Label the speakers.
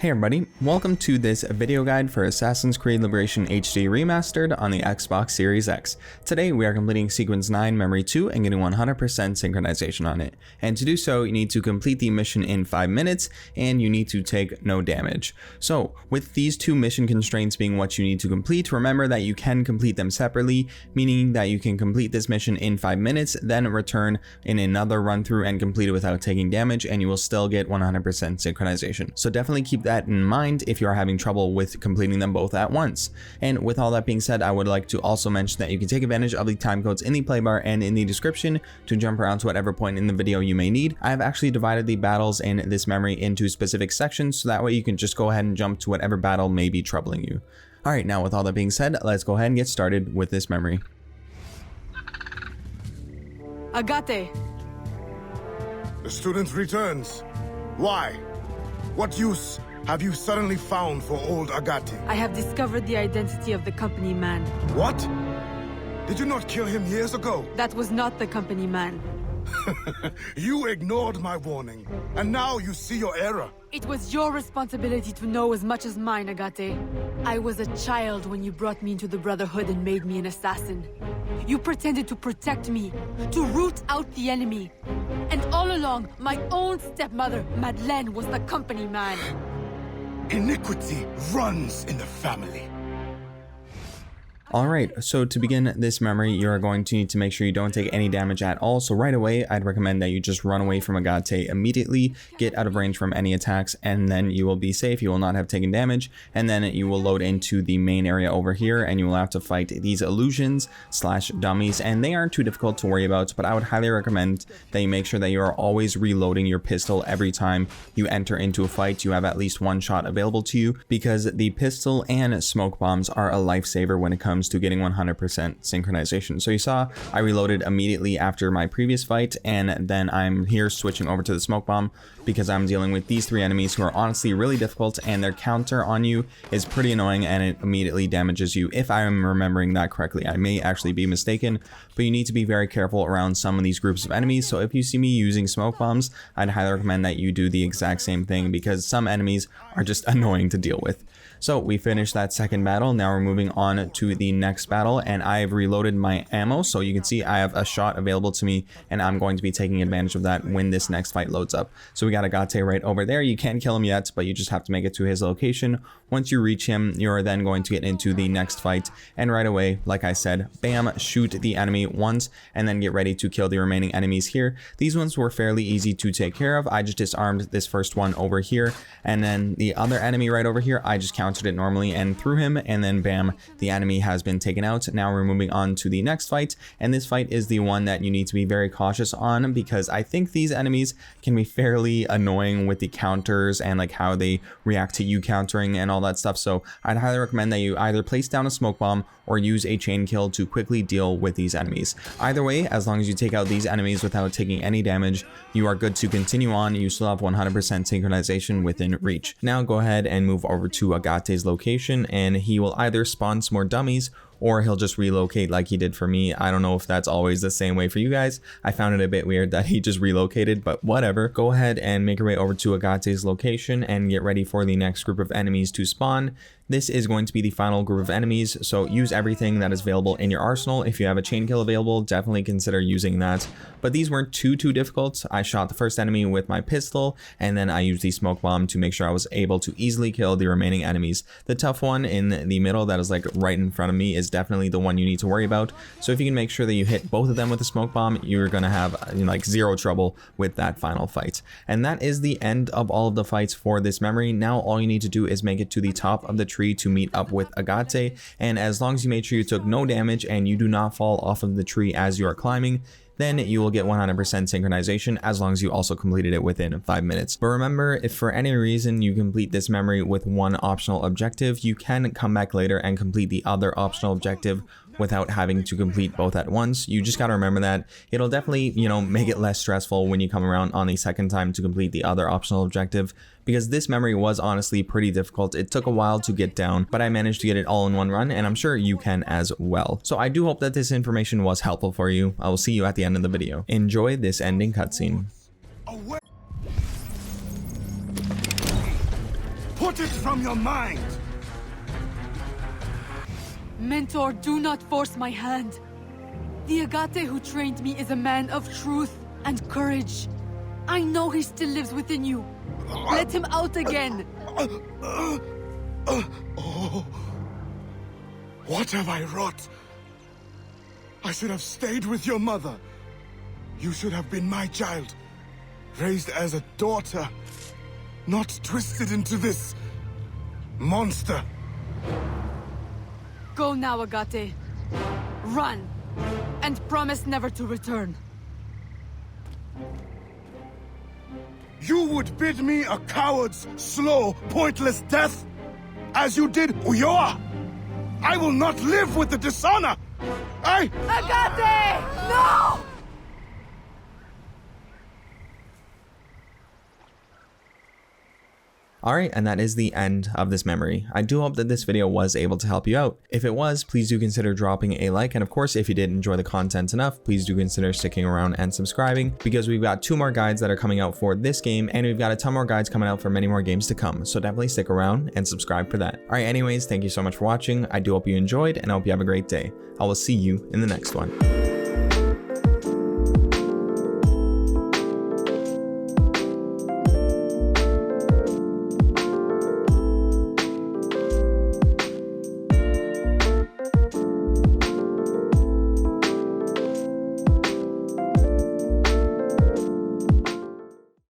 Speaker 1: Hey everybody, welcome to this video guide for Assassin's Creed Liberation HD Remastered on the Xbox Series X. Today we are completing Sequence 9 Memory 2 and getting 100% synchronization on it. And to do so, you need to complete the mission in 5 minutes and you need to take no damage. So with these two mission constraints being what you need to complete, remember that you can complete them separately, meaning that you can complete this mission in 5 minutes, then return in another run through and complete it without taking damage, and you will still get 100% synchronization. So definitely keep that in mind if you are having trouble with completing them both at once. And with all that being said, I would like to also mention that you can take advantage of the time codes in the play bar and in the description to jump around to whatever point in the video you may need. I have actually divided the battles in this memory into specific sections, so that way you can just go ahead and jump to whatever battle may be troubling you. Alright, now with all that being said, let's go ahead and get started with this memory.
Speaker 2: Agaté.
Speaker 3: The student returns. Why? What use have you suddenly found for old Agaté?
Speaker 2: I have discovered the identity of the company man.
Speaker 3: What? Did you not kill him years ago?
Speaker 2: That was not the company man.
Speaker 3: You ignored my warning, and now you see your error.
Speaker 2: It was your responsibility to know as much as mine, Agaté. I was a child when you brought me into the Brotherhood and made me an assassin. You pretended to protect me, to root out the enemy. And all along, my own stepmother, Madeleine, was the company man.
Speaker 3: Iniquity runs in the family.
Speaker 1: Alright, so to begin this memory, you are going to need to make sure you don't take any damage at all. So right away, I'd recommend that you just run away from Agaté immediately, get out of range from any attacks, and then you will be safe. You will not have taken damage, and then you will load into the main area over here, and you will have to fight these illusions / dummies, and they aren't too difficult to worry about, but I would highly recommend that you make sure that you are always reloading your pistol every time you enter into a fight. You have at least one shot available to you, because the pistol and smoke bombs are a lifesaver when it comes to getting 100% synchronization. So you saw I reloaded immediately after my previous fight, and then I'm here switching over to the smoke bomb because I'm dealing with these three enemies who are honestly really difficult, and their counter on you is pretty annoying, and it immediately damages you if I am remembering that correctly. I may actually be mistaken, but you need to be very careful around some of these groups of enemies. So if you see me using smoke bombs, I'd highly recommend that you do the exact same thing, because some enemies are just annoying to deal with. So we finished that second battle. Now we're moving on to the next battle, and I've reloaded my ammo, so you can see I have a shot available to me, and I'm going to be taking advantage of that when this next fight loads up. So we got Agaté right over there. You can't kill him yet, but you just have to make it to his location. Once you reach him, you're then going to get into the next fight, and right away, like I said, bam, shoot the enemy once, and then get ready to kill the remaining enemies here. These ones were fairly easy to take care of. I just disarmed this first one over here, and then the other enemy right over here, I just countered it normally and threw him, and then bam, the enemy has been taken out. Now we're moving on to the next fight, and this fight is the one that you need to be very cautious on, because I think these enemies can be fairly annoying with the counters and like how they react to you countering and all that stuff. So I'd highly recommend that you either place down a smoke bomb or use a chain kill to quickly deal with these enemies. Either way, as long as you take out these enemies without taking any damage, you are good to continue on. You still have 100% synchronization within reach. Now go ahead and move over to Agaté's location, and he will either spawn some more dummies or he'll just relocate like he did for me. I don't know if that's always the same way for you guys. I found it a bit weird that he just relocated, but whatever. Go ahead and make your way over to Agaté's location and get ready for the next group of enemies to spawn. This is going to be the final group of enemies, so use everything that is available in your arsenal. If you have a chain kill available, definitely consider using that. But these weren't too difficult. I shot the first enemy with my pistol, and then I used the smoke bomb to make sure I was able to easily kill the remaining enemies. The tough one in the middle that is like right in front of me is definitely the one you need to worry about. So if you can make sure that you hit both of them with a smoke bomb, you're gonna have like zero trouble with that final fight. And that is the end of all of the fights for this memory. Now all you need to do is make it to the top of the tree to meet up with Agaté, and as long as you made sure you took no damage and you do not fall off of the tree as you are climbing, then you will get 100% synchronization, as long as you also completed it within 5 minutes. But remember, if for any reason you complete this memory with one optional objective, you can come back later and complete the other optional objective without having to complete both at once. You just gotta remember that. It'll definitely, make it less stressful when you come around on the second time to complete the other optional objective, because this memory was honestly pretty difficult. It took a while to get down, but I managed to get it all in one run, and I'm sure you can as well. So I do hope that this information was helpful for you. I will see you at the end of the video. Enjoy this ending cutscene.
Speaker 3: Put Put it from your mind!
Speaker 2: Mentor, do not force my hand. The Agaté who trained me is a man of truth and courage. I know he still lives within you. Let him out again.
Speaker 3: Oh. What have I wrought? I should have stayed with your mother. You should have been my child, raised as a daughter, not twisted into this monster.
Speaker 2: Go now, Agaté. Run, and promise never to return.
Speaker 3: You would bid me a coward's slow, pointless death? As you did Ulloa? I will not live with the dishonor!
Speaker 2: Agaté! No!
Speaker 1: Alright, and that is the end of this memory. I do hope that this video was able to help you out. If it was, please do consider dropping a like, and of course, if you did enjoy the content enough, please do consider sticking around and subscribing, because we've got 2 more guides that are coming out for this game, and we've got a ton more guides coming out for many more games to come, so definitely stick around and subscribe for that. Alright, anyways, thank you so much for watching. I do hope you enjoyed, and I hope you have a great day. I will see you in the next one.